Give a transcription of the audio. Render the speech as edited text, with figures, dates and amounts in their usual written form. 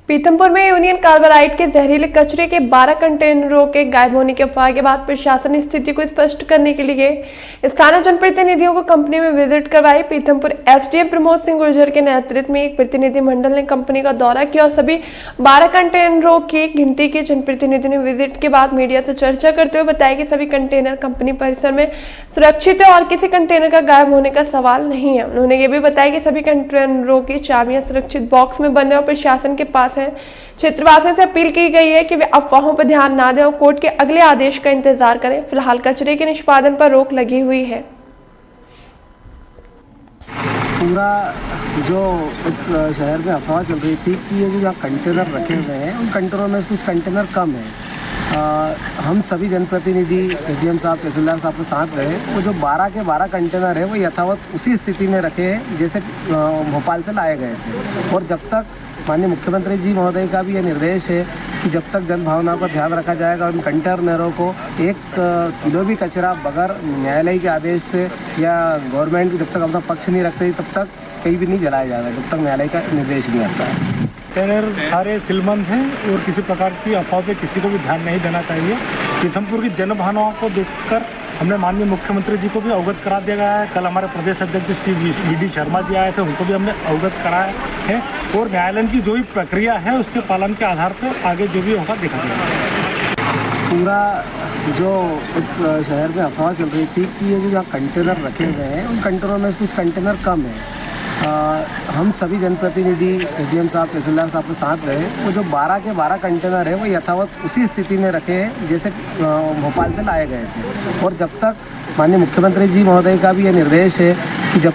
पीथमपुर में union carbide के जहरीले कचरे के 12 कंटेनरों के गायब होने की अफवाह के बाद प्रशासन ने स्थिति को स्पष्ट करने के लिए स्थानीय जनप्रतिनिधियों को कंपनी में विजिट करवाई। पीथमपुर एसडीएम प्रमोद सिंह गुर्जर के नेतृत्व में एक प्रतिनिधिमंडल ने कंपनी का दौरा किया और सभी 12 कंटेनरों की गिनती की। जनप्रतिनिधि ने विजिट के बाद मीडिया से चर्चा करते हुए बताया कि सभी कंटेनर कंपनी परिसर में सुरक्षित है और किसी कंटेनर का गायब होने का सवाल नहीं है। उन्होंने ये भी बताया कि सभी कंटेनरों की चाबियां सुरक्षित बॉक्स में बंद है और प्रशासन के पास है। क्षेत्रवासियों से अपील की गई है कि वे अफवाहों पर ध्यान न दें और कोर्ट के अगले आदेश का इंतजार करें। फिलहाल कचरे के निष्पादन पर रोक लगी हुई है। पूरा जो शहर में अफवाह चल रही थी कि ये जो कंटेनर रखे हुए हैं उन कंटेनरों में कुछ कंटेनर कम है। हम सभी जनप्रतिनिधि एसडीएम साहब तहसीलदार साहब के साथ रहे। वो जो 12 के 12 कंटेनर है वो यथावत उसी स्थिति में रखे हैं जैसे भोपाल से लाए गए थे। और जब तक माननीय मुख्यमंत्री जी महोदय का भी ये निर्देश है कि जब तक जन भावना पर ध्यान रखा जाएगा उन कंटेनरों को 1 किलो भी कचरा बगैर न्यायालय के आदेश से या गवर्नमेंट जब तक अपना पक्ष नहीं रखते तब तक कहीं भी नहीं जलाया जाएगा जब तक न्यायालय का निर्देश नहीं आता है। कंटेनर सारे सीलबंद हैं और किसी प्रकार की अफवाह पे किसी को भी ध्यान नहीं देना चाहिए। पीथमपुर की जन भावनाओं को देखकर हमने माननीय मुख्यमंत्री जी को भी अवगत करा दिया गया है। कल हमारे प्रदेश अध्यक्ष श्री वी.डी. शर्मा जी आए थे, उनको भी हमने अवगत कराया है और न्यायालय की जो भी प्रक्रिया है उसके पालन के आधार पर आगे जो भी होगा देखा जाएगा। पूरा जो शहर में अफवाह चल रही थी कि ये जो कंटेनर रखे हुए हैं उन कंटेनरों में कुछ कंटेनर कम है। हम सभी जनप्रतिनिधि एसडीएम साहब तहसीलदार साहब के साथ रहे। वो जो 12 के 12 कंटेनर है वो यथावत उसी स्थिति में रखे हैं जैसे भोपाल से लाए गए थे। और जब तक माननीय मुख्यमंत्री जी महोदय का भी ये निर्देश है कि जब